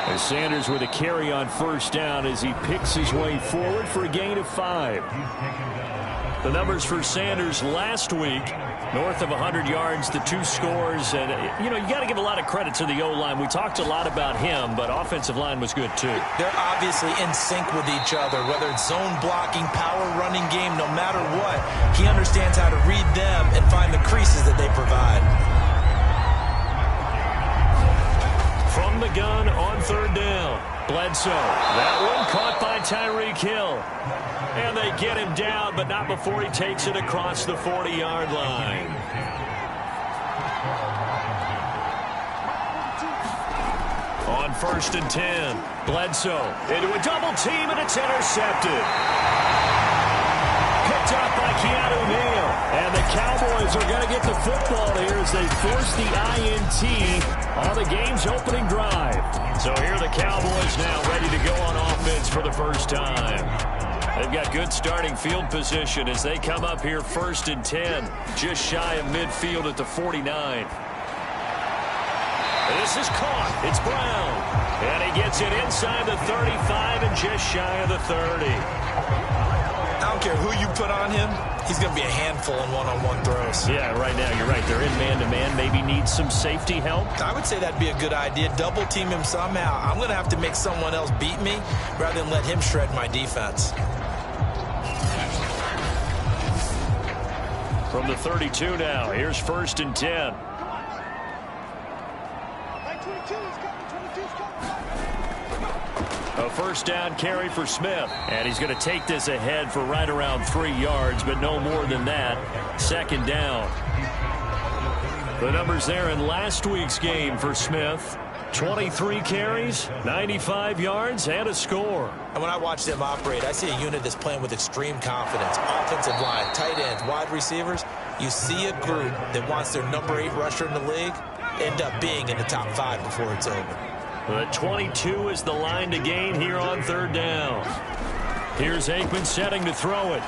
As Sanders with a carry on first down as he picks his way forward for a gain of 5. The numbers for Sanders last week, north of 100 yards, the 2 scores. And, you got to give a lot of credit to the O-line. We talked a lot about him, but offensive line was good, too. They're obviously in sync with each other, whether it's zone blocking, power running game, no matter what. He understands how to read them and find the creases that they provide. From the gun on third down, Bledsoe. That one caught by Tyreek Hill. And they get him down, but not before he takes it across the 40-yard line. On first and 10, Bledsoe into a double team, and it's intercepted. Picked up by Keanu Neal. And the Cowboys are going to get the football here as they force the INT on the game's opening drive. So here are the Cowboys now ready to go on offense for the first time. They've got good starting field position as they come up here first and 10, just shy of midfield at the 49. This is caught. It's Brown. And he gets it inside the 35 and just shy of the 30. I don't care who you put on him, he's going to be a handful in one-on-one throws. Yeah, right now, you're right. They're in man-to-man. Maybe needs some safety help. I would say that'd be a good idea. Double team him somehow. I'm going to have to make someone else beat me rather than let him shred my defense. From the 32 now, here's first and 10. A first down carry for Smith. And he's going to take this ahead for right around 3 yards, but no more than that. Second down. The numbers there in last week's game for Smith. 23 carries, 95 yards, and a score. And when I watch them operate, I see a unit that's playing with extreme confidence. Offensive line, tight ends, wide receivers. You see a group that wants their number 8 rusher in the league end up being in the top 5 before it's over. The 22 is the line to gain here on third down. Here's Aikman setting to throw it.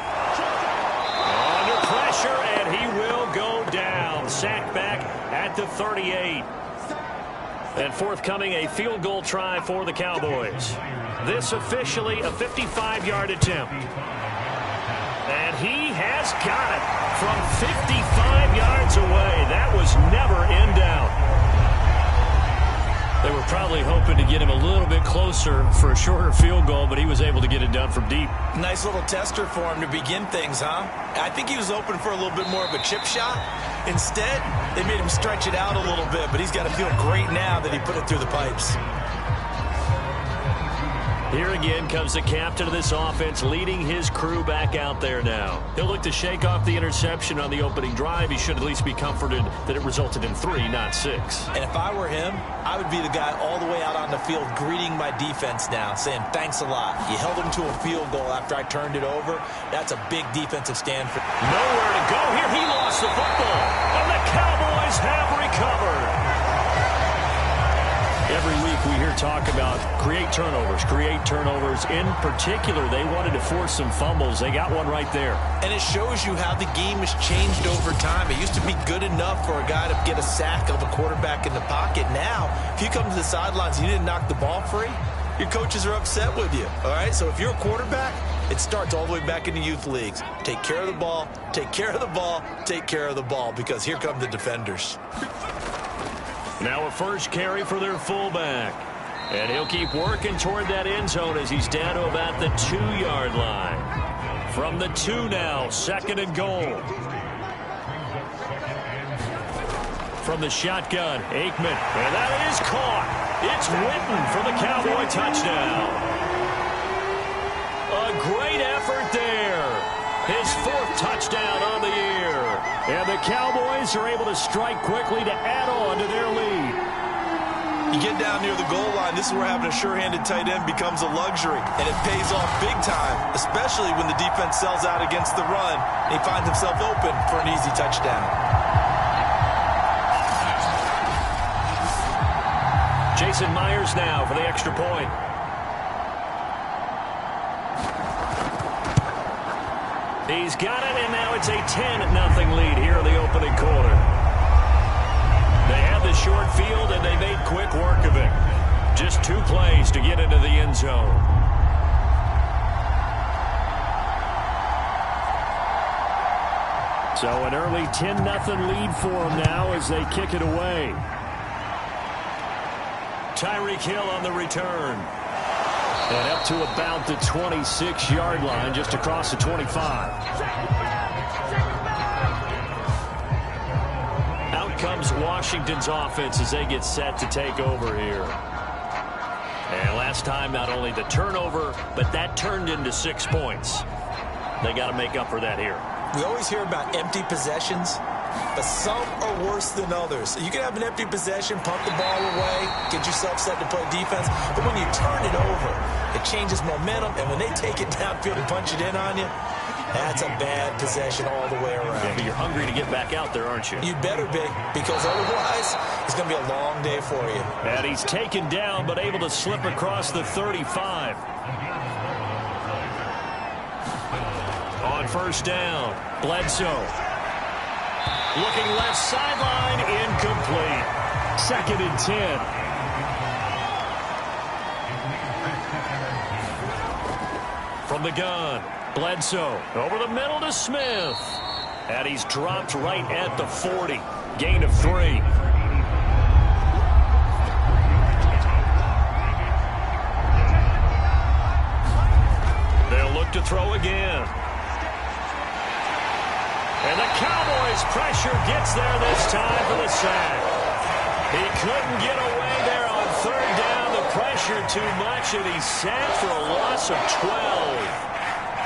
Under pressure, and he will go down. Sacked back at the 38. And forthcoming, a field goal try for the Cowboys. This officially a 55-yard attempt. And he has got it from 55 yards away. That was never in doubt. They were probably hoping to get him a little bit closer for a shorter field goal, but he was able to get it done from deep. Nice little tester for him to begin things, huh? I think he was open for a little bit more of a chip shot. Instead, they made him stretch it out a little bit, but he's got to feel great now that he put it through the pipes. Here again comes the captain of this offense, leading his crew back out there now. He'll look to shake off the interception on the opening drive. He should at least be comforted that it resulted in 3, not 6. And if I were him, I would be the guy all the way out on the field greeting my defense now, saying thanks a lot. You held him to a field goal after I turned it over. That's a big defensive stand for. Nowhere to go here. He lost the football. And the Cowboys have recovered. Every week we hear talk about create turnovers. In particular, they wanted to force some fumbles. They got one right there. And it shows you how the game has changed over time. It used to be good enough for a guy to get a sack of a quarterback in the pocket. Now, if you come to the sidelines and you didn't knock the ball free, your coaches are upset with you. All right, so if you're a quarterback, it starts all the way back in the youth leagues. Take care of the ball, take care of the ball, take care of the ball, because here come the defenders. Now a first carry for their fullback. And he'll keep working toward that end zone as he's down to about the 2-yard line. From the 2 now, second and goal. From the shotgun, Aikman. And that is caught. It's Witten for the Cowboy touchdown. A great effort there. His 4th touchdown on the year. And the Cowboys are able to strike quickly to add on to their lead. You get down near the goal line, this is where having a sure-handed tight end becomes a luxury. And it pays off big time, especially when the defense sells out against the run. And he finds himself open for an easy touchdown. Jason Myers now for the extra point. He's got it, and now it's a 10-0 lead here in the opening quarter. They had the short field, and they made quick work of it. Just 2 plays to get into the end zone. So an early 10-0 lead for them now as they kick it away. Tyreek Hill on the return. And up to about the 26-yard line, just across the 25. Out comes Washington's offense as they get set to take over here. And last time, not only the turnover, but that turned into 6 points. They got to make up for that here. We always hear about empty possessions, but some are worse than others. You can have an empty possession, punt the ball away, get yourself set to play defense, but when you turn it over, it changes momentum, and when they take it downfield and punch it in on you, that's a bad possession all the way around. Yeah, but you're hungry to get back out there, aren't you? You better be, because otherwise, it's going to be a long day for you. And he's taken down, but able to slip across the 35. On first down, Bledsoe. Looking left sideline, incomplete. 2nd and 10. From the gun, Bledsoe over the middle to Smith. And he's dropped right at the 40. Gain of 3. They'll look to throw again. And the Cowboys' pressure gets there this time for the sack. He couldn't get away there on 3rd down. The pressure too much, and he's sacked for a loss of 12.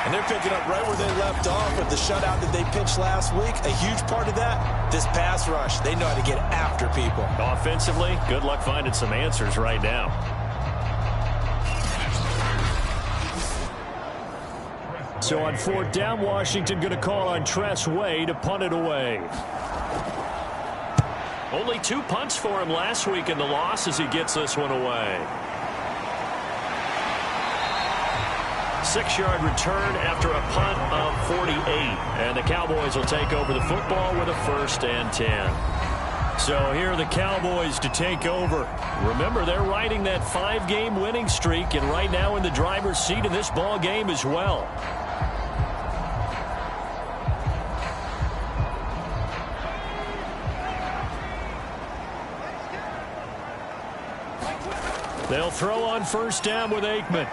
And they're picking up right where they left off with the shutout that they pitched last week. A huge part of that, this pass rush. They know how to get after people. Offensively, good luck finding some answers right now. So on 4th down, Washington going to call on Tress Way to punt it away. Only 2 punts for him last week in the loss as he gets this one away. 6-yard return after a punt of 48. And the Cowboys will take over the football with a 1st and 10. So here are the Cowboys to take over. Remember, they're riding that 5-game winning streak, and right now in the driver's seat in this ball game as well. They'll throw on first down with Aikman.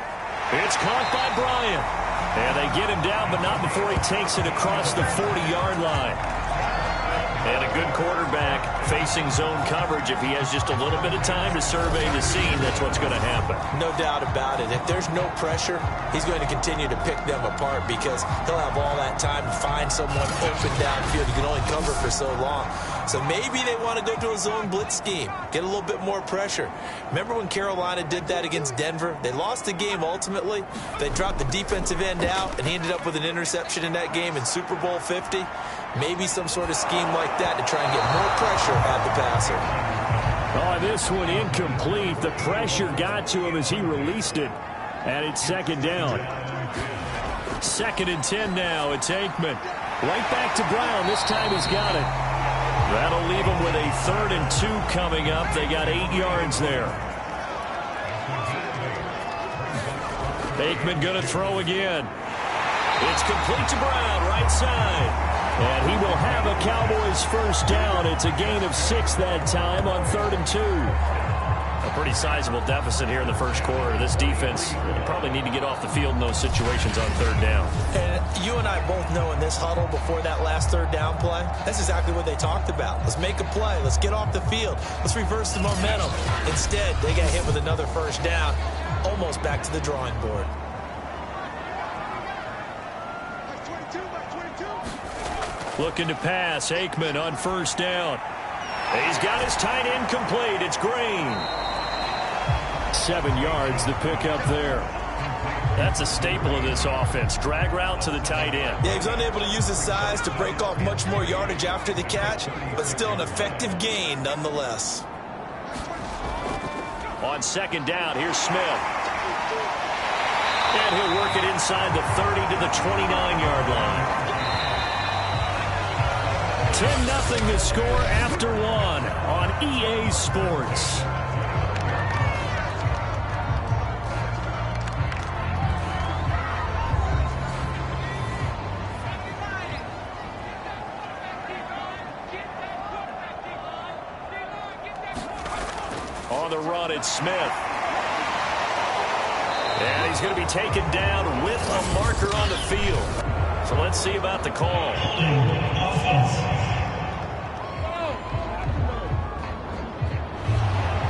It's caught by Bryant. And they get him down, but not before he takes it across the 40-yard line. And a good quarterback facing zone coverage. If he has just a little bit of time to survey the scene, that's what's going to happen. No doubt about it. If there's no pressure, he's going to continue to pick them apart because he'll have all that time to find someone open downfield. You can only cover for so long. So maybe they want to go to a zone blitz scheme, get a little bit more pressure. Remember when Carolina did that against Denver? They lost the game ultimately. They dropped the defensive end out, and he ended up with an interception in that game in Super Bowl 50. Maybe some sort of scheme like that to try and get more pressure at the passer. Oh, this one incomplete. The pressure got to him as he released it. And it's 2nd down. 2nd and 10 now. It's Aikman. Right back to Brown. This time he's got it. That'll leave them with a 3rd and 2 coming up. They got 8 yards there. Aikman going to throw again. It's complete to Brown, right side. And he will have a Cowboys first down. It's a gain of 6 that time on 3rd and 2. A pretty sizable deficit here in the first quarter. This defense probably need to get off the field in those situations on 3rd down. And you and I both know in this huddle before that last 3rd down play, that's exactly what they talked about. Let's make a play. Let's get off the field. Let's reverse the momentum. Instead, they got hit with another first down, almost back to the drawing board. Looking to pass. Aikman on first down. He's got his tight end complete. It's Green. 7 yards the pickup there. That's a staple of this offense. Drag route to the tight end. Yeah, he was unable to use his size to break off much more yardage after the catch, but still an effective gain nonetheless. On 2nd down, here's Smith. And he'll work it inside the 30 to the 29-yard line. 10-0 the score after 1 on EA Sports. the run. It's Smith. And he's going to be taken down with a marker on the field. So let's see about the call.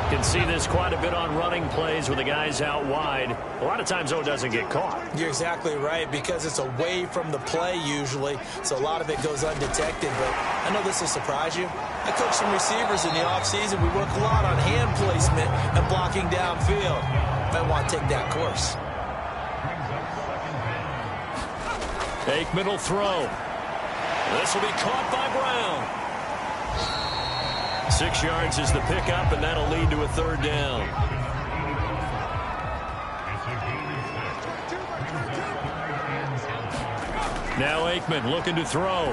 You can see this quite a bit on running plays with the guys out wide. A lot of times, though, it doesn't get caught. You're exactly right, because it's away from the play usually, so a lot of it goes undetected. But I know this will surprise you. I coach some receivers in the offseason. We work a lot on hand placement and blocking downfield. Might want to take that course. Aikman will throw. This will be caught by Brown. 6 yards is the pickup, and that'll lead to a third down. Now Aikman looking to throw.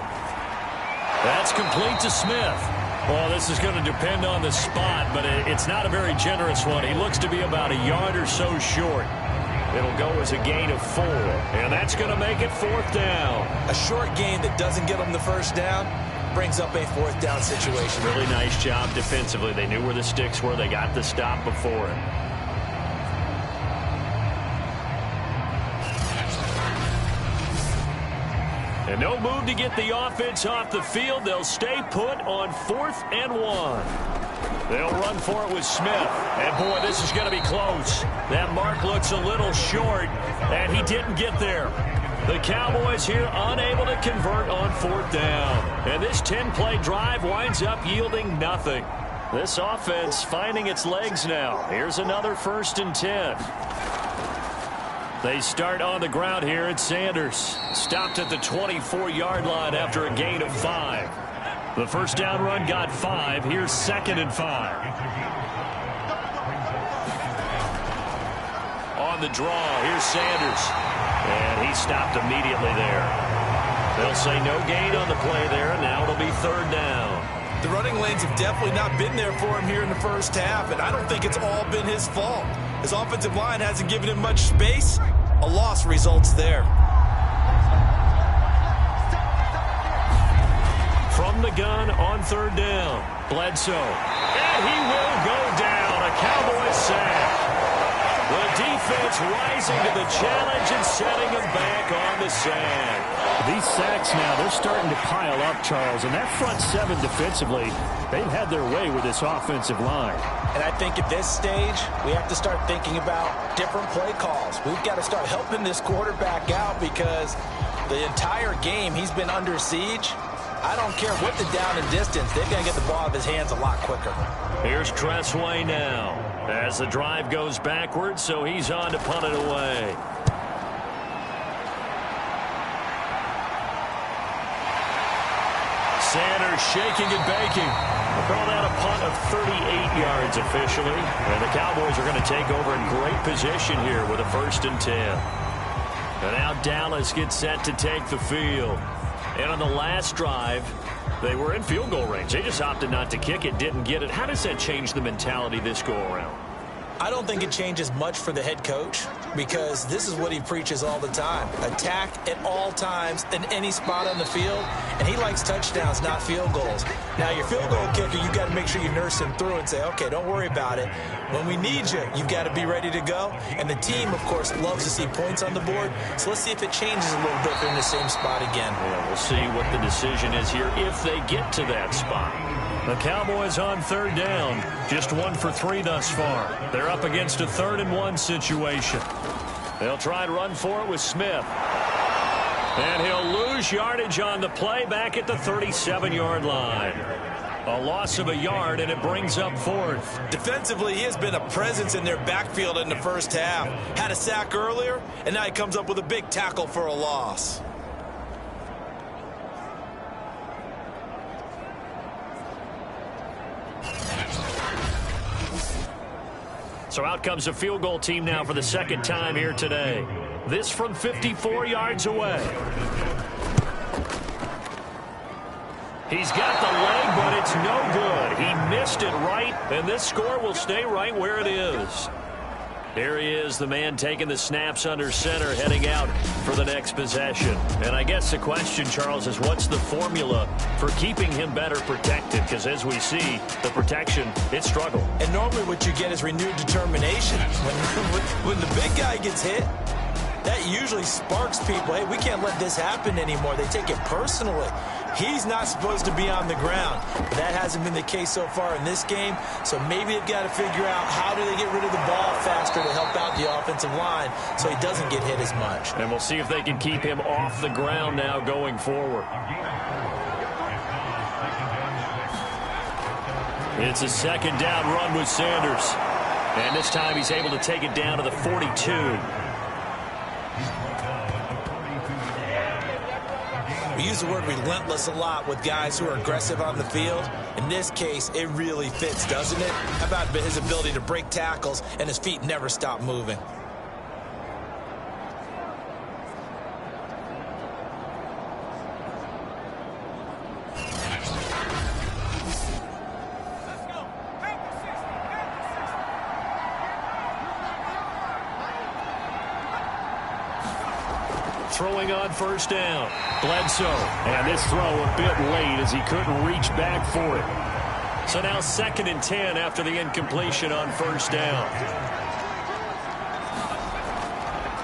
That's complete to Smith. Well, this is going to depend on the spot, but it's not a very generous one. He looks to be about a yard or so short. It'll go as a gain of 4, and that's going to make it 4th down. A short gain that doesn't get them the first down brings up a 4th down situation. Really nice job defensively. They knew where the sticks were. They got the stop before it. And no move to get the offense off the field. They'll stay put on 4th and 1. They'll run for it with Smith. And, boy, this is going to be close. That mark looks a little short, and he didn't get there. The Cowboys here unable to convert on 4th down. And this 10-play drive winds up yielding nothing. This offense finding its legs now. Here's another 1st and 10. They start on the ground here at Sanders. Stopped at the 24-yard line after a gain of 5. The first down run got 5. Here's 2nd and 5. On the draw, here's Sanders. And he stopped immediately there. They'll say no gain on the play there, and now it'll be 3rd down. The running lanes have definitely not been there for him here in the first half, and I don't think it's all been his fault. His offensive line hasn't given him much space. A loss results there. From the gun on 3rd down, Bledsoe. And he will go down. A Cowboys sack. The defense rising to the challenge and setting him back on the sack. These sacks now, they're starting to pile up, Charles. And that front 7 defensively, they've had their way with this offensive line. And I think at this stage, we have to start thinking about different play calls. We've got to start helping this quarterback out because the entire game he's been under siege. I don't care what the down and distance. They've got to get the ball out of his hands a lot quicker. Here's Tressway now as the drive goes backwards, so he's on to punt it away. Sanders shaking and baking. Call that a punt of 38 yards officially. And the Cowboys are going to take over in great position here with a 1st and 10. And now Dallas gets set to take the field. And on the last drive, they were in field goal range. They just opted not to kick it, didn't get it. How does that change the mentality this go around? I don't think it changes much for the head coach because this is what he preaches all the time. Attack at all times in any spot on the field, and he likes touchdowns, not field goals. Now, your field goal kicker, you've got to make sure you nurse him through and say, okay, don't worry about it. When we need you, you've got to be ready to go. And the team, of course, loves to see points on the board. So let's see if it changes a little bit if they're in the same spot again. Yeah, we'll see what the decision is here if they get to that spot. The Cowboys on 3rd down. Just 1 for 3 thus far. They're up against a 3rd and 1 situation. They'll try and run for it with Smith. And he'll lose yardage on the play back at the 37-yard line. A loss of a yard, and it brings up 4th. Defensively, he has been a presence in their backfield in the first half. Had a sack earlier, and now he comes up with a big tackle for a loss. So out comes a field goal team now for the 2nd time here today. This from 54 yards away. He's got the leg, but it's no good. He missed it right, and this score will stay right where it is. Here he is, the man taking the snaps under center, heading out for the next possession. And I guess the question, Charles, is what's the formula for keeping him better protected? Because as we see, the protection, it struggled. And normally what you get is renewed determination. When the big guy gets hit, that usually sparks people. Hey, we can't let this happen anymore. They take it personally. He's not supposed to be on the ground. But that hasn't been the case so far in this game. So maybe they've got to figure out how do they get rid of the ball faster to help out the offensive line so he doesn't get hit as much. And we'll see if they can keep him off the ground now going forward. It's a second down run with Sanders. And this time he's able to take it down to the 42. We use the word relentless a lot with guys who are aggressive on the field. In this case, it really fits, doesn't it? How about his ability to break tackles and his feet never stop moving? Throwing on first down. Bledsoe. And this throw a bit late as he couldn't reach back for it. So now 2nd and 10 after the incompletion on first down.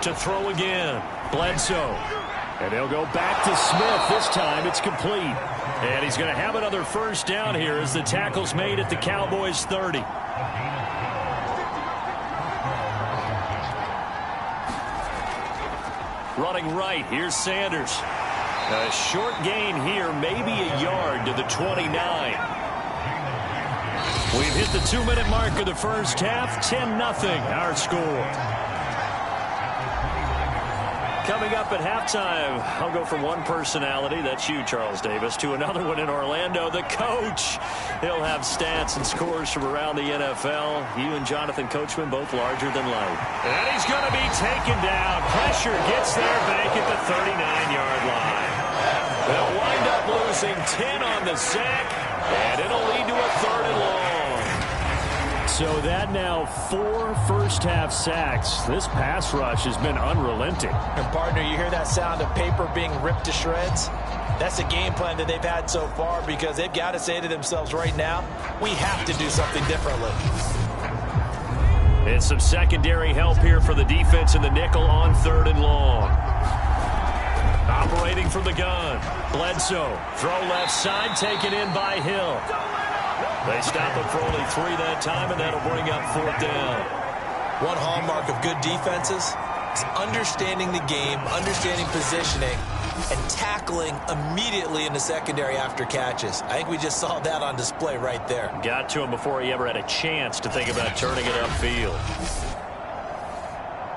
To throw again. Bledsoe. And they'll go back to Smith. This time it's complete. And he's going to have another first down here as the tackle's made at the Cowboys 30. Running right, here's Sanders. A short gain here, maybe a yard to the 29. We've hit the 2-minute mark of the first half, 10-0 our score. Coming up at halftime, I'll go from one personality, that's you, Charles Davis, to another one in Orlando, the coach. He'll have stats and scores from around the NFL. You and Jonathan Coachman both larger than life. And he's going to be taken down. Pressure gets there back at the 39-yard line. They'll wind up losing 10 on the sack, and it'll lead to a 3rd and long. So that now 4 first-half sacks. This pass rush has been unrelenting. And, partner, you hear that sound of paper being ripped to shreds? That's the game plan that they've had so far because they've got to say to themselves right now, we have to do something differently. And some secondary help here for the defense in the nickel on 3rd and long. Operating from the gun. Bledsoe. Throw left side, taken in by Hill. They stop him for only 3 that time, and that'll bring up 4th down. One hallmark of good defenses is understanding the game, understanding positioning, and tackling immediately in the secondary after catches. I think we just saw that on display right there. Got to him before he ever had a chance to think about turning it upfield.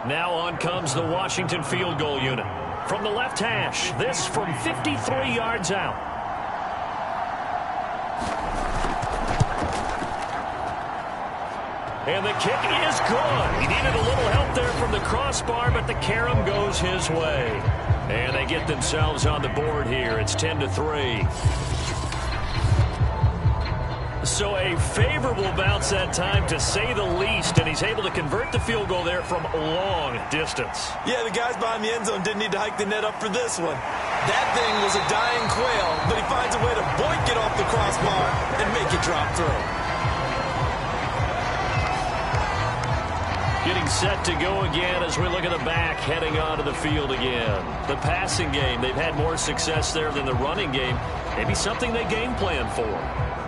Now on comes the Washington field goal unit. From the left hash, this from 53 yards out. And the kick is good. He needed a little help there from the crossbar, but the carom goes his way. And they get themselves on the board here. It's 10-3. So a favorable bounce that time, to say the least, and he's able to convert the field goal there from long distance. Yeah, the guys behind the end zone didn't need to hike the net up for this one. That thing was a dying quail, but he finds a way to boink it off the crossbar and make it drop through. Getting set to go again as we look at the back, heading onto the field again. The passing game, they've had more success there than the running game. Maybe something they game plan for.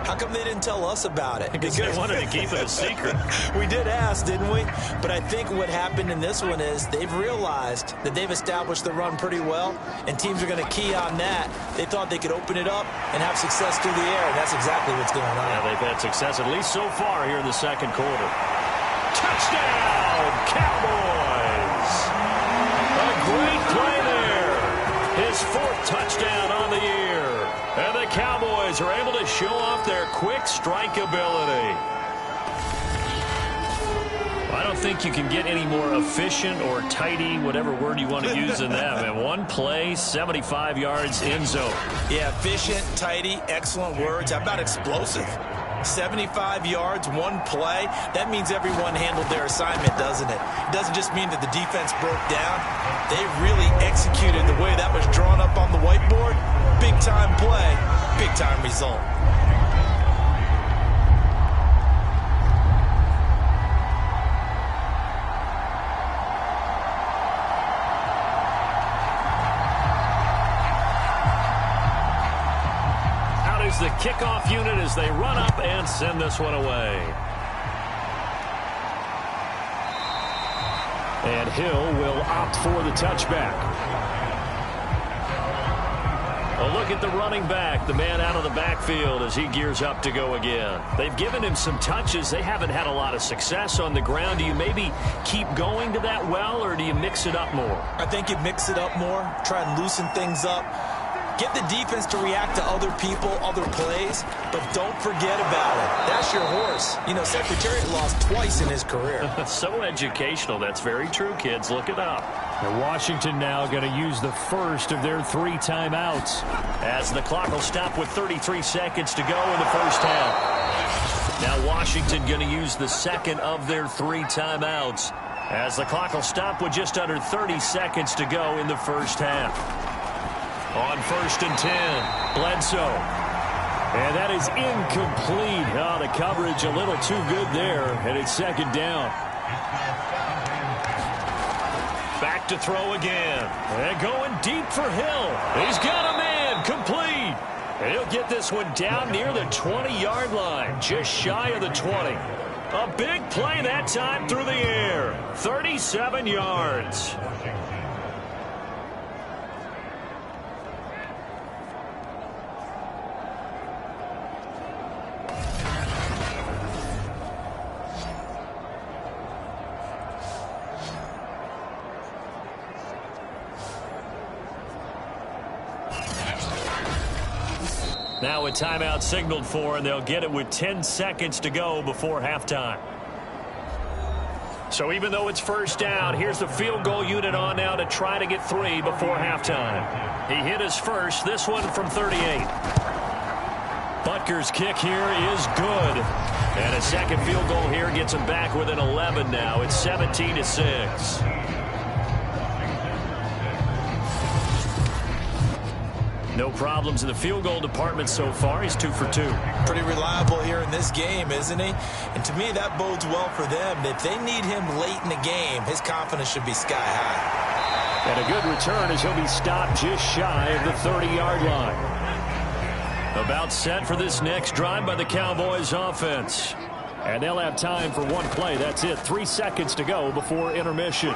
How come they didn't tell us about it? Because they wanted to keep it a secret. We did ask, didn't we? But I think what happened in this one is they've realized that they've established the run pretty well, and teams are going to key on that. They thought they could open it up and have success through the air, and that's exactly what's going on. Yeah, they've had success, at least so far here in the second quarter. Touchdown, Cowboys! A great play there. His 4th touchdown on the year. And the Cowboys are able to show off their quick strike ability. I don't think you can get any more efficient or tidy, whatever word you want to use than that, man. One play, 75 yards, end zone. Yeah, efficient, tidy, excellent words. How about explosive? 75 yards, one play. That means everyone handled their assignment, doesn't it? It doesn't just mean that the defense broke down. They really executed the way that was drawn up on the whiteboard. Big-time play, big-time result. The kickoff unit as they run up and send this one away. And Hill will opt for the touchback. A look at the running back, the man out of the backfield as he gears up to go again. They've given him some touches. They haven't had a lot of success on the ground. Do you maybe keep going to that well, or do you mix it up more? I think you mix it up more, try and loosen things up. Get the defense to react to other people, other plays, but don't forget about it. That's your horse. You know, Secretariat lost twice in his career. So educational. That's very true, kids. Look it up. And Washington now going to use the first of their 3 timeouts, as the clock will stop with 33 seconds to go in the first half. Now Washington going to use the second of their 3 timeouts, as the clock will stop with just under 30 seconds to go in the first half. On 1st and 10, Bledsoe. And that is incomplete. Oh, the coverage a little too good there, and it's 2nd down. Back to throw again. And going deep for Hill. He's got a man, complete. And he'll get this one down near the 20-yard line, just shy of the 20. A big play that time through the air. 37 yards. Now a timeout signaled for, and they'll get it with 10 seconds to go before halftime. So even though it's 1st down, here's the field goal unit on now to try to get 3 before halftime. He hit his first, this one from 38. Butker's kick here is good. And a second field goal here gets him back within 11 now. It's 17-6. No problems in the field goal department so far. He's 2 for 2. Pretty reliable here in this game, isn't he? And to me, that bodes well for them. If they need him late in the game, his confidence should be sky high. And a good return as he'll be stopped just shy of the 30-yard line. About set for this next drive by the Cowboys offense. And they'll have time for one play. That's it. 3 seconds to go before intermission.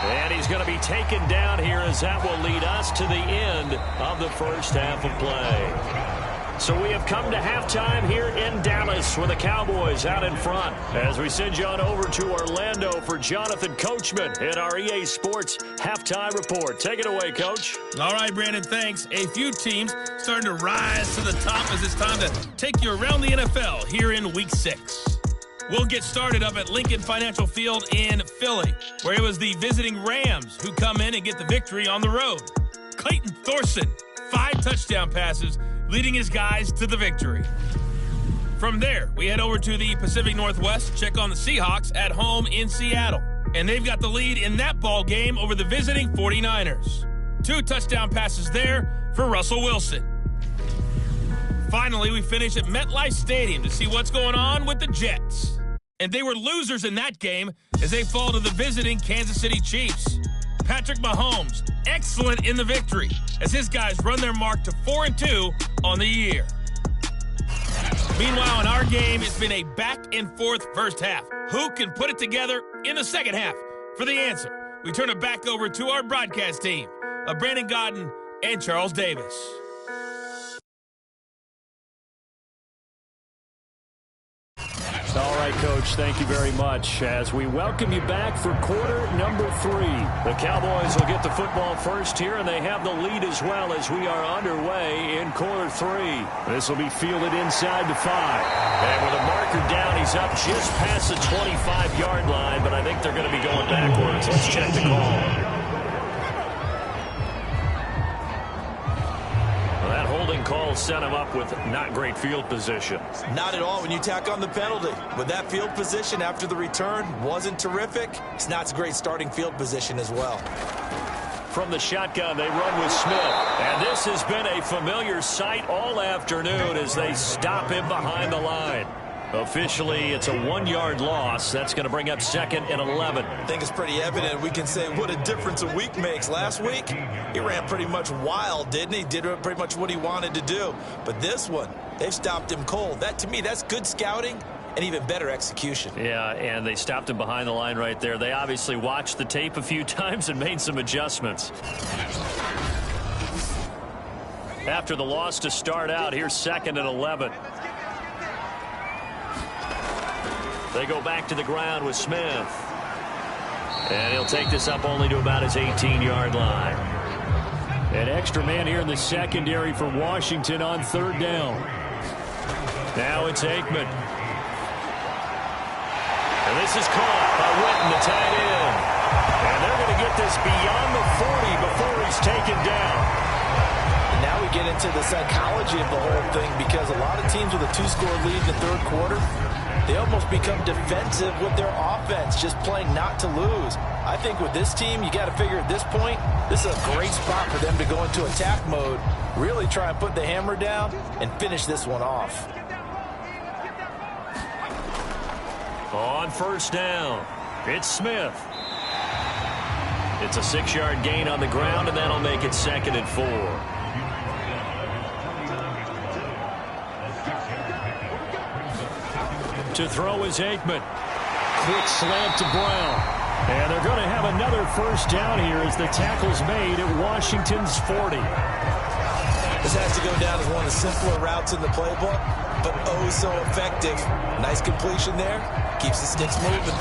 And he's going to be taken down here, as that will lead us to the end of the first half of play. So we have come to halftime here in Dallas with the Cowboys out in front, as we send you on over to Orlando for Jonathan Coachman in our EA Sports Halftime Report. Take it away, Coach. All right, Brandon, thanks. A few teams starting to rise to the top as it's time to take you around the NFL here in Week 6. We'll get started up at Lincoln Financial Field in Philly, where it was the visiting Rams who come in and get the victory on the road. Clayton Thorson, 5 touchdown passes, leading his guys to the victory. From there, we head over to the Pacific Northwest, check on the Seahawks at home in Seattle. And they've got the lead in that ball game over the visiting 49ers. 2 touchdown passes there for Russell Wilson. Finally, we finish at MetLife Stadium to see what's going on with the Jets. And they were losers in that game as they fall to the visiting Kansas City Chiefs. Patrick Mahomes, excellent in the victory as his guys run their mark to 4-2 on the year. Meanwhile, in our game, it's been a back-and-forth first half. Who can put it together in the second half? For the answer, we turn it back over to our broadcast team of Brandon Godden and Charles Davis. All right, Coach, thank you very much. As we welcome you back for quarter number 3. The Cowboys will get the football first here, and they have the lead as well as we are underway in quarter 3. This will be fielded inside the 5. And with a marker down, he's up just past the 25-yard line, but I think they're going to be going backwards. Let's check the call. That holding holding call set him up with not great field position. Not at all when you tack on the penalty. With that field position after the return wasn't terrific, it's not a great starting field position as well. From the shotgun, they run with Smith. And this has been a familiar sight all afternoon as they stop him behind the line. Officially, it's a 1-yard loss. That's going to bring up 2nd and 11. I think it's pretty evident. We can say what a difference a week makes. Last week, he ran pretty much wild, didn't he? Did pretty much what he wanted to do. But this one, they've stopped him cold. That, to me, that's good scouting and even better execution. Yeah, and they stopped him behind the line right there. They obviously watched the tape a few times and made some adjustments. After the loss to start out, here's 2nd and 11. They go back to the ground with Smith. And he'll take this up only to about his 18-yard line. An extra man here in the secondary for Washington on 3rd down. Now it's Aikman. And this is caught by Witten, the tight end. And they're going to get this beyond the 40 before he's taken down. And now we get into the psychology of the whole thing, because a lot of teams with a 2-score lead in the 3rd quarter, they almost become defensive with their offense, just playing not to lose. I think with this team, you got to figure at this point, this is a great spot for them to go into attack mode, really try and put the hammer down and finish this one off. On 1st down, it's Smith. It's a 6-yard gain on the ground, and that'll make it 2nd and 4. To throw is Aikman. Quick slant to Brown. And they're going to have another 1st down here as the tackle's made at Washington's 40. This has to go down as one of the simpler routes in the playbook, but oh so effective. Nice completion there. Keeps the sticks moving.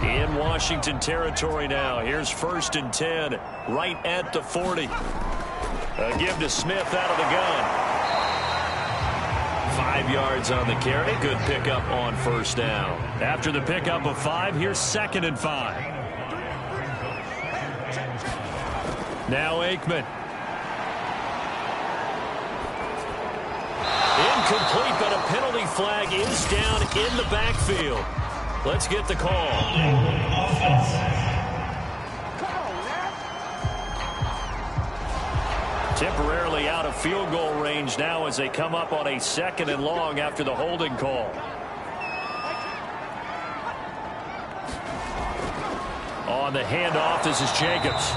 In Washington territory now. Here's 1st and 10, right at the 40. A give to Smith out of the gun. 5 yards on the carry. Good pickup on 1st down. After the pickup of 5, here's 2nd and 5. Now Aikman. Incomplete, but a penalty flag is down in the backfield. Let's get the call. Temporarily out of field goal range now as they come up on a 2nd and long after the holding call. On the handoff, this is Jacobs.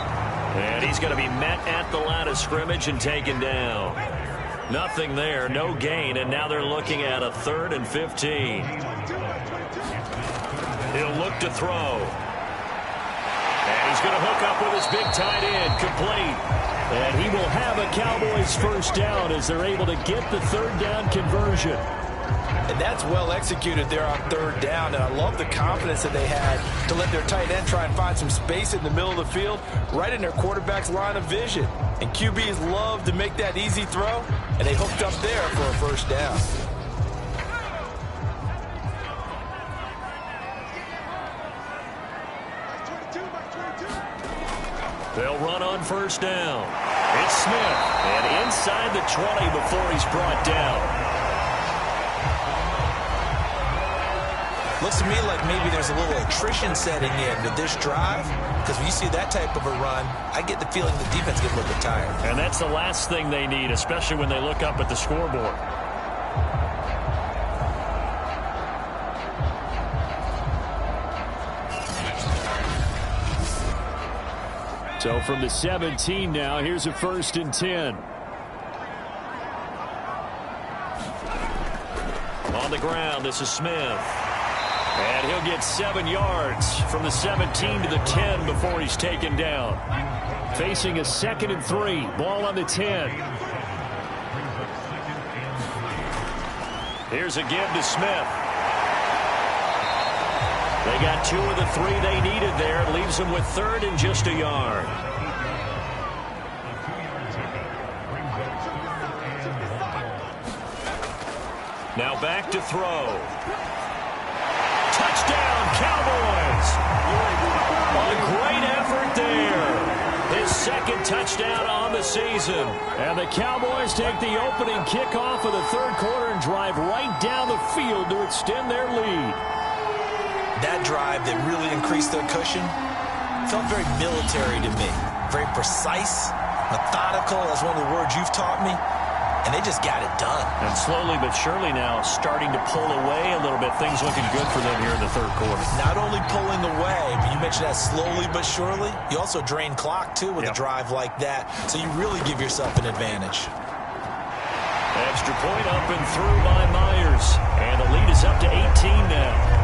And he's going to be met at the line of scrimmage and taken down. Nothing there, no gain, and now they're looking at a 3rd and 15. He'll look to throw. And he's going to hook up with his big tight end, complete. And he will have a Cowboys 1st down as they're able to get the 3rd down conversion. And that's well executed there on 3rd down. And I love the confidence that they had to let their tight end try and find some space in the middle of the field, right in their quarterback's line of vision. And QBs love to make that easy throw, and they hooked up there for a 1st down. They'll run on 1st down. It's Smith, and inside the 20 before he's brought down. Looks to me like maybe there's a little attrition setting in with this drive, because when you see that type of a run, I get the feeling the defense gets a little bit tired. And that's the last thing they need, especially when they look up at the scoreboard. So from the 17 now, here's a 1st and 10. On the ground, this is Smith. And he'll get 7 yards from the 17 to the 10 before he's taken down. Facing a 2nd and 3. Ball on the 10. Here's a give to Smith. They got 2 of the 3 they needed there. It leaves them with 3rd and just a yard. Now back to throw. Touchdown, Cowboys! A great effort there. His 2nd second touchdown on the season. And the Cowboys take the opening kickoff of the third quarter and drive right down the field to extend their lead. That drive that really increased their cushion felt very military to me. Very precise, methodical. That's one of the words you've taught me. And they just got it done. And slowly but surely now starting to pull away a little bit. Things looking good for them here in the third quarter. Not only pulling away, but you mentioned that slowly but surely. You also drain clock, too, with a drive like that. So you really give yourself an advantage. Extra point up and through by Myers. And the lead is up to 18 now.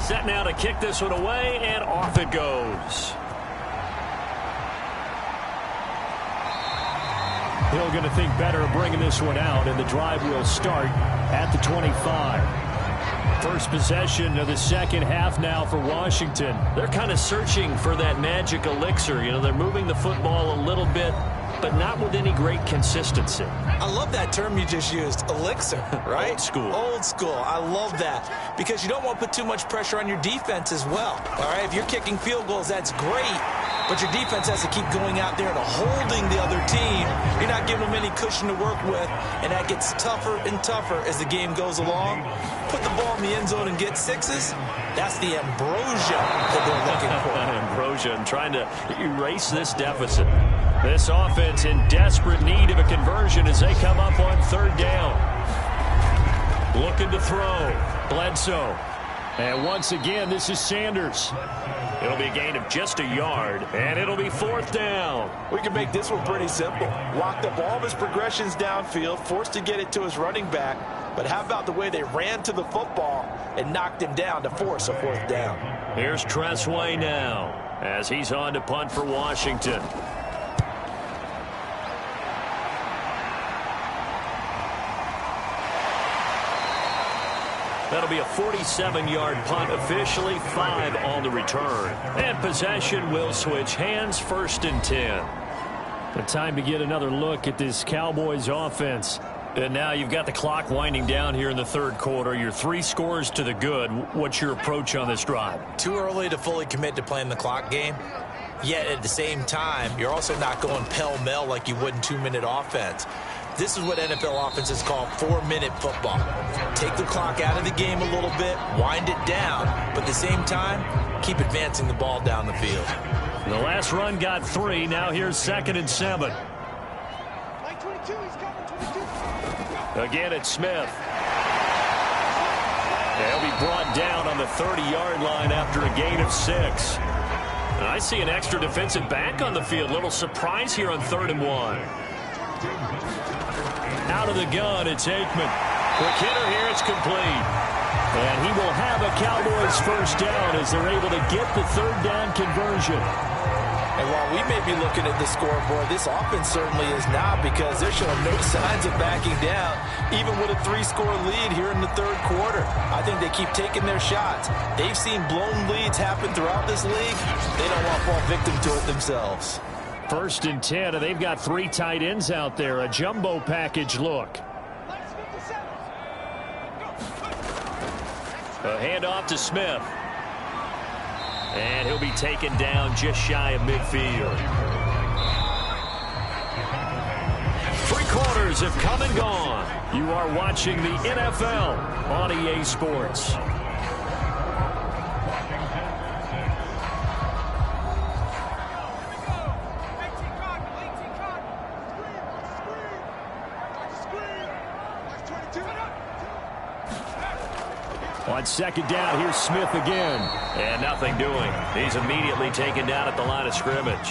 Set now to kick this one away, and off it goes. Hill going to think better of bringing this one out, and the drive will start at the 25. First possession of the second half now for Washington. They're kind of searching for that magic elixir. You know, they're moving the football a little bit, but not with any great consistency. I love that term you just used, elixir, right? Old school. Old school. I love that because you don't want to put too much pressure on your defense as well. All right, if you're kicking field goals, that's great, but your defense has to keep going out there and holding the other team. You're not giving them any cushion to work with, and that gets tougher and tougher as the game goes along. Put the ball in the end zone and get sixes. That's the ambrosia that they're looking for. Ambrosia and trying to erase this deficit. This offense in desperate need of a conversion as they come up on third down. Looking to throw. Bledsoe. And once again, this is Sanders. It'll be a gain of just a yard, and it'll be fourth down. We can make this one pretty simple. Walked up all of his progressions downfield, forced to get it to his running back. But how about the way they ran to the football and knocked him down to force a fourth down? Here's Tressway now as he's on to punt for Washington. That'll be a 47-yard punt, officially 5 on the return. And possession will switch hands, first and 10. The time to get another look at this Cowboys offense. And now you've got the clock winding down here in the third quarter. You're 3 scores to the good. What's your approach on this drive? Too early to fully commit to playing the clock game. Yet at the same time, you're also not going pell-mell like you would in 2-minute offense. This is what NFL offenses call 4-minute football. Take the clock out of the game a little bit, wind it down, but at the same time, keep advancing the ball down the field. The last run got 3. Now here's 2nd and 7. Again, it's Smith. They'll be brought down on the 30-yard line after a gain of 6. And I see an extra defensive back on the field. Little surprise here on 3rd and 1. Out of the gun, it's Aikman. Quick hitter here, it's complete. And he will have a Cowboys first down as they're able to get the third down conversion. And while we may be looking at the scoreboard, this offense certainly is not, because they're showing no signs of backing down, even with a 3-score lead here in the third quarter. I think they keep taking their shots. They've seen blown leads happen throughout this league. They don't want to fall victim to it themselves. First and 10, and they've got 3 tight ends out there. A jumbo package look. A handoff to Smith. And he'll be taken down just shy of midfield. 3 quarters have come and gone. You are watching the NFL on EA Sports. On second down, here's Smith again. And nothing doing. He's immediately taken down at the line of scrimmage.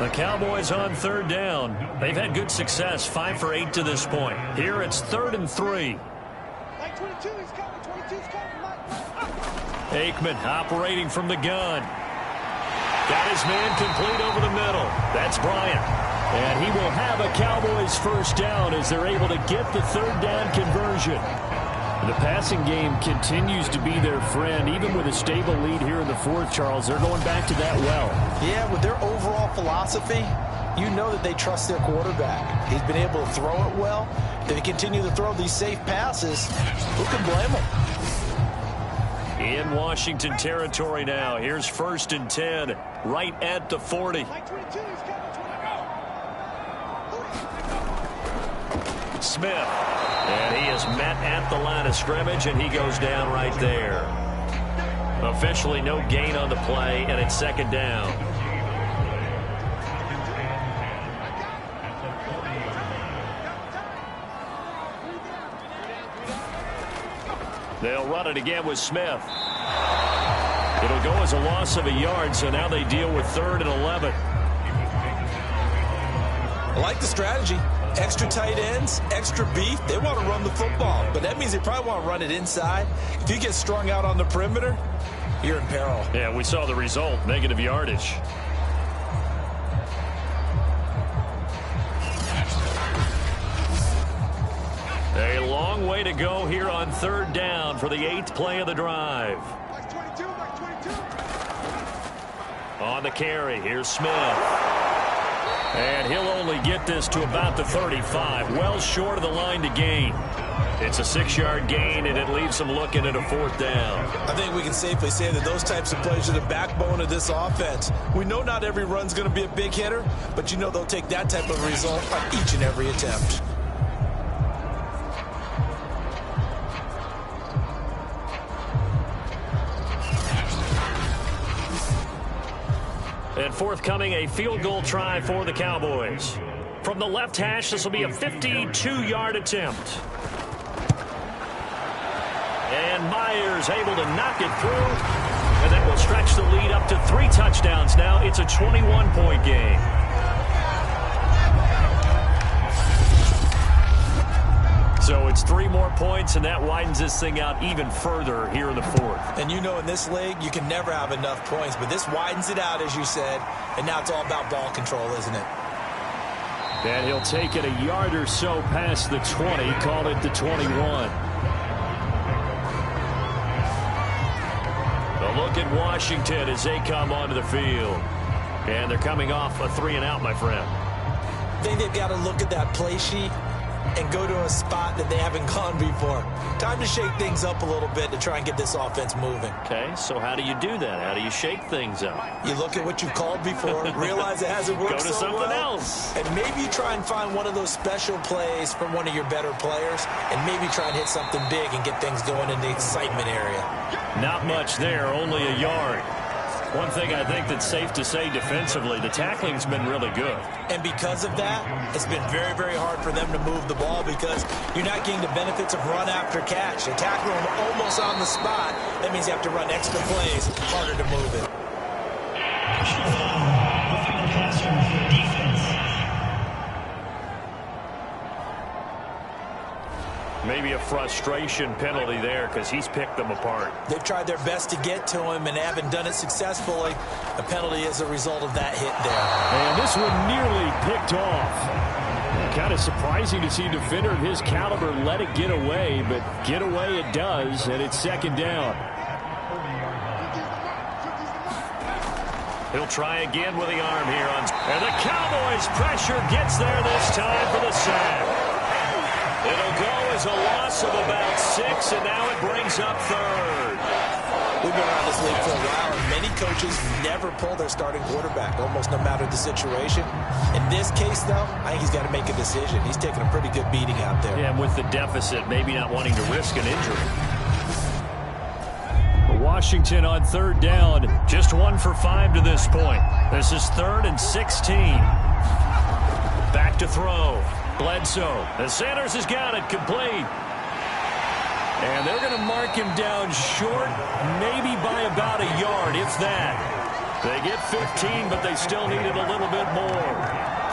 The Cowboys on third down. They've had good success, 5 for 8 to this point. Here it's 3rd and 3. Aikman operating from the gun. Got his man complete over the middle. That's Bryant. And he will have a Cowboys first down as they're able to get the third down conversion. The passing game continues to be their friend, even with a stable lead here in the fourth, Charles. They're going back to that well. Yeah, with their overall philosophy, you know that they trust their quarterback. He's been able to throw it well. If they continue to throw these safe passes, who can blame them? In Washington territory now. Here's 1st and 10, right at the 40. Smith. And he is met at the line of scrimmage, and he goes down right there. Officially no gain on the play, and it's 2nd down. They'll run it again with Smith. It'll go as a loss of a yard, so now they deal with 3rd and 11. I like the strategy. Extra tight ends, extra beef. They want to run the football, but that means they probably want to run it inside. If you get strung out on the perimeter, you're in peril. Yeah, we saw the result, negative yardage. A long way to go here on 3rd down for the 8th play of the drive. On the carry, here's Smith. And he'll only get this to about the 35, well short of the line to gain. It's a 6-yard gain, and it leaves them looking at a 4th down. I think we can safely say that those types of plays are the backbone of this offense. We know not every run's going to be a big hitter, but you know they'll take that type of result on each and every attempt. And forthcoming, a field goal try for the Cowboys. From the left hash, this will be a 52-yard attempt. And Myers able to knock it through. And that will stretch the lead up to 3 touchdowns now. It's a 21-point game. So it's 3 more points, and that widens this thing out even further here in the 4th. And you know in this league, you can never have enough points, but this widens it out, as you said, and now it's all about ball control, isn't it? And he'll take it a yard or so past the 20, call it the 21. A look at Washington as they come onto the field. And they're coming off a 3-and-out, my friend. I think they've got to look at that play sheet and go to a spot that they haven't gone before. Time to shake things up a little bit to try and get this offense moving. Okay, so how do you do that? How do you shake things up? You look at what you've called before, realize it hasn't worked so well. Go to something else. And maybe try and find one of those special plays from one of your better players, and maybe try and hit something big and get things going in the excitement area. Not much there, only a yard. One thing I think that's safe to say defensively, the tackling's been really good. And because of that, it's been very, very hard for them to move the ball because you're not getting the benefits of run after catch. They tackle them almost on the spot. That means you have to run extra plays, harder to move it. Maybe a frustration penalty there because he's picked them apart. They've tried their best to get to him and haven't done it successfully. A penalty is a result of that hit there. And this one nearly picked off. Kind of surprising to see a defender of his caliber let it get away, but get away it does, and it's 2nd down. He'll try again with the arm here. And the Cowboys' pressure gets there this time for the sack. It'll go as a loss of about 6, and now it brings up 3rd. We've been around this league for a while, and many coaches never pull their starting quarterback, almost no matter the situation. In this case, though, I think he's got to make a decision. He's taking a pretty good beating out there. Yeah, and with the deficit, maybe not wanting to risk an injury. Washington on 3rd down, just 1 for 5 to this point. This is 3rd and 16. Back to throw. Bledsoe. And Sanders has got it complete. And they're going to mark him down short, maybe by about a yard, if that. They get 15, but they still need it a little bit more.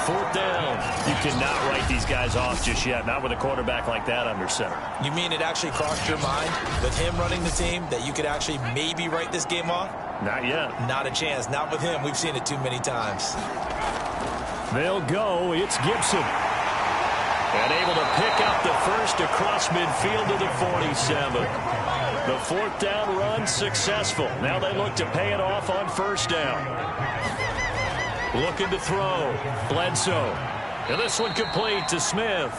4th down. You cannot write these guys off just yet, not with a quarterback like that under center. You mean it actually crossed your mind with him running the team that you could actually maybe write this game off? Not yet. Not a chance. Not with him. We've seen it too many times. They'll go. It's Gibson. And able to pick up the first across midfield to the 47. The 4th down run successful. Now they look to pay it off on 1st down. Looking to throw. Bledsoe. And this one complete to Smith.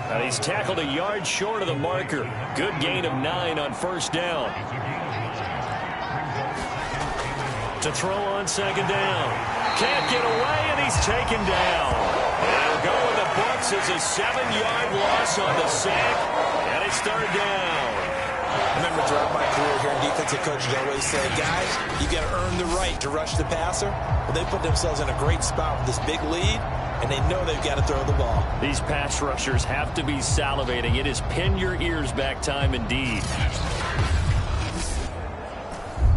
And he's tackled a yard short of the marker. Good gain of 9 on first down. To throw on second down. Can't get away, and he's taken down. It'll go in the books as a 7-yard loss on the sack, and it's third down. I remember throughout my career here in defensive coaching, I always say, guys, you got to earn the right to rush the passer. Well, they put themselves in a great spot with this big lead, and they know they've got to throw the ball. These pass rushers have to be salivating. It is pin your ears back time indeed.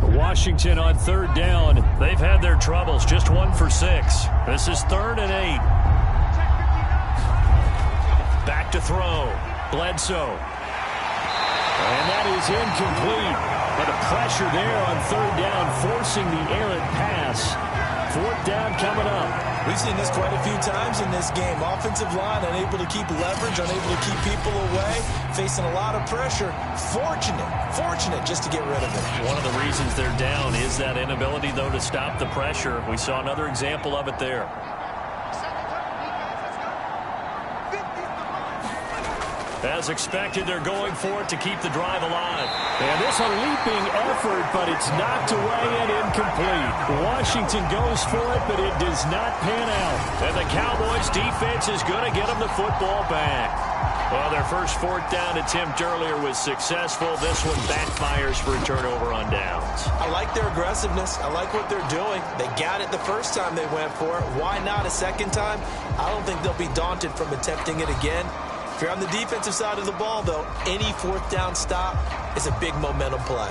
Washington on third down. They've had their troubles. Just 1 for 6. This is 3rd and 8. Back to throw. Bledsoe. And that is incomplete. But a pressure there on third down, forcing the errant pass. 4th down coming up. We've seen this quite a few times in this game. Offensive line unable to keep leverage, unable to keep people away, facing a lot of pressure. Fortunate just to get rid of it. One of the reasons they're down is that inability, though, to stop the pressure. We saw another example of it there. As expected, they're going for it to keep the drive alive. And this a leaping effort, but it's knocked away and incomplete. Washington goes for it, but it does not pan out. And the Cowboys' defense is going to get them the football back. Well, their first 4th down attempt earlier was successful. This one backfires for a turnover on downs. I like their aggressiveness. I like what they're doing. They got it the first time they went for it. Why not a second time? I don't think they'll be daunted from attempting it again. If you're on the defensive side of the ball, though, any 4th down stop is a big momentum play.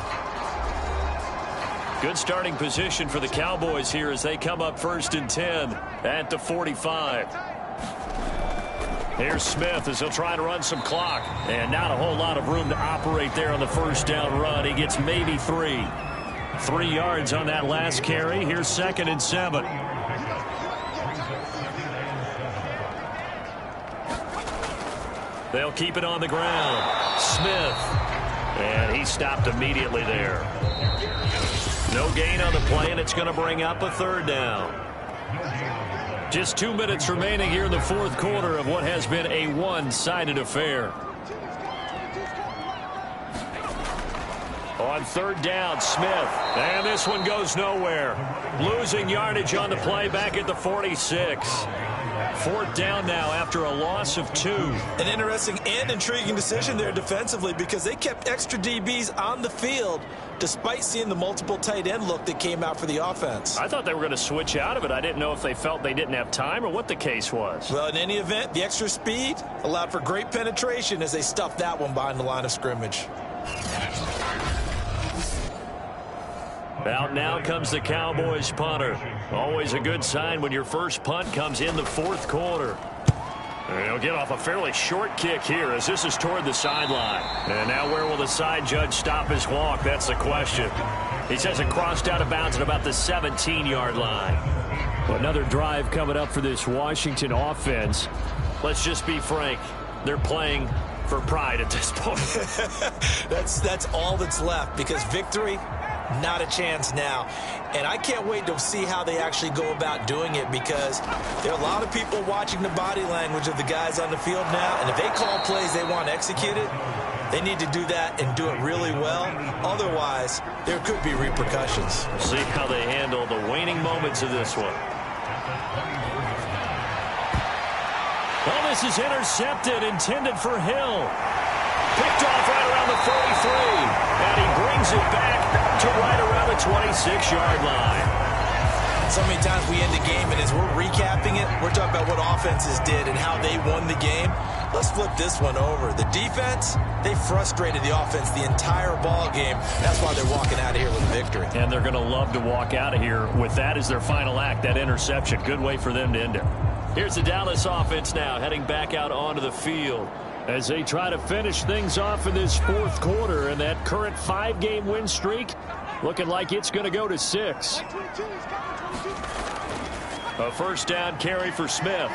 Good starting position for the Cowboys here as they come up 1st and 10 at the 45. Here's Smith as he'll try to run some clock. And not a whole lot of room to operate there on the first down run. He gets maybe 3. 3 yards on that last carry. Here's 2nd and 7. They'll keep it on the ground. Smith. And he stopped immediately there. No gain on the play, and it's going to bring up a 3rd down. Just 2 minutes remaining here in the 4th quarter of what has been a one-sided affair. On 3rd down, Smith. And this one goes nowhere. Losing yardage on the play back at the 46. 4th down now after a loss of 2. An interesting and intriguing decision there defensively because they kept extra DBs on the field despite seeing the multiple tight end look that came out for the offense. I thought they were going to switch out of it. I didn't know if they felt they didn't have time or what the case was. Well, in any event, the extra speed allowed for great penetration as they stuffed that one behind the line of scrimmage. Out now comes the Cowboys punter. Always a good sign when your first punt comes in the 4th quarter. And he'll get off a fairly short kick here as this is toward the sideline. And now where will the side judge stop his walk? That's the question. He says it crossed out of bounds at about the 17-yard line. Well, another drive coming up for this Washington offense. Let's just be frank. They're playing for pride at this point. That's all that's left because victory, not a chance now. And I can't wait to see how they actually go about doing it because there are a lot of people watching the body language of the guys on the field now. And if they call plays they want executed, they need to do that and do it really well. Otherwise, there could be repercussions. We'll see how they handle the waning moments of this one. Well, this is intercepted, intended for Hill. Picked off right around the 43. And he brings it back to right around the 26-yard line. So many times we end the game, and as we're recapping it, we're talking about what offenses did and how they won the game. Let's flip this one over. The defense, they frustrated the offense the entire ball game. That's why they're walking out of here with a victory. And they're going to love to walk out of here with that as their final act, that interception. Good way for them to end it. Here's the Dallas offense now heading back out onto the field as they try to finish things off in this 4th quarter, and that current 5-game win streak looking like it's going to go to 6. A first down carry for Smith.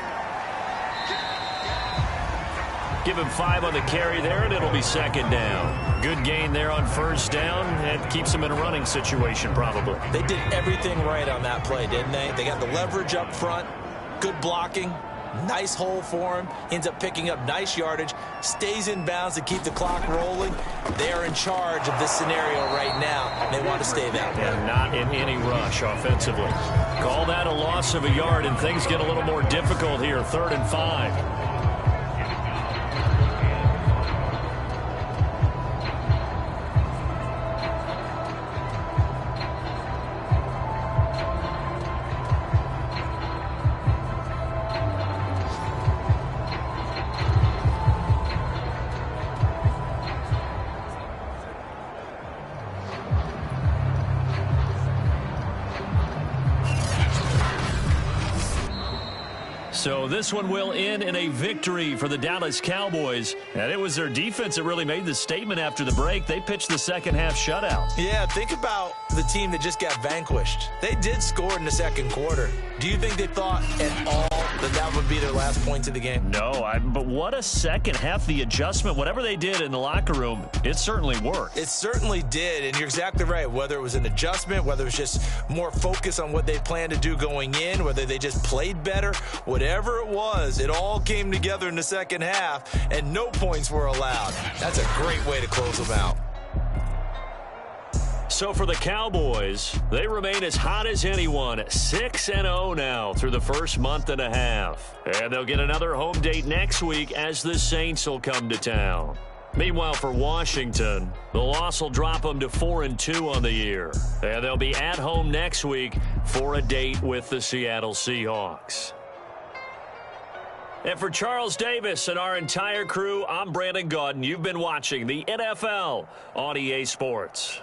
Give him 5 on the carry there, and it'll be second down. Good gain there on first down, and keeps him in a running situation probably. They did everything right on that play, didn't they? They got the leverage up front, good blocking, nice hole for him, ends up picking up nice yardage, stays in bounds to keep the clock rolling. They are in charge of this scenario right now, and they want to stay that way. And not in any rush offensively. Call that a loss of a yard, and things get a little more difficult here, 3rd and 5. So this one will end in a victory for the Dallas Cowboys. And it was their defense that really made the statement after the break. They pitched the second half shutout. Yeah, think about the team that just got vanquished. They did score in the second quarter. Do you think they thought at all that that would be their last points of the game? No, but what a second half. The adjustment, whatever they did in the locker room, it certainly worked. It certainly did, and you're exactly right. Whether it was an adjustment, whether it was just more focus on what they planned to do going in, whether they just played better, whatever it was, it all came together in the second half, and no points were allowed. That's a great way to close them out. So for the Cowboys, they remain as hot as anyone, 6-0 now through the first month and a half. And they'll get another home date next week as the Saints will come to town. Meanwhile, for Washington, the loss will drop them to 4-2 on the year. And they'll be at home next week for a date with the Seattle Seahawks. And for Charles Davis and our entire crew, I'm Brandon Gaudin. You've been watching the NFL on EA Sports.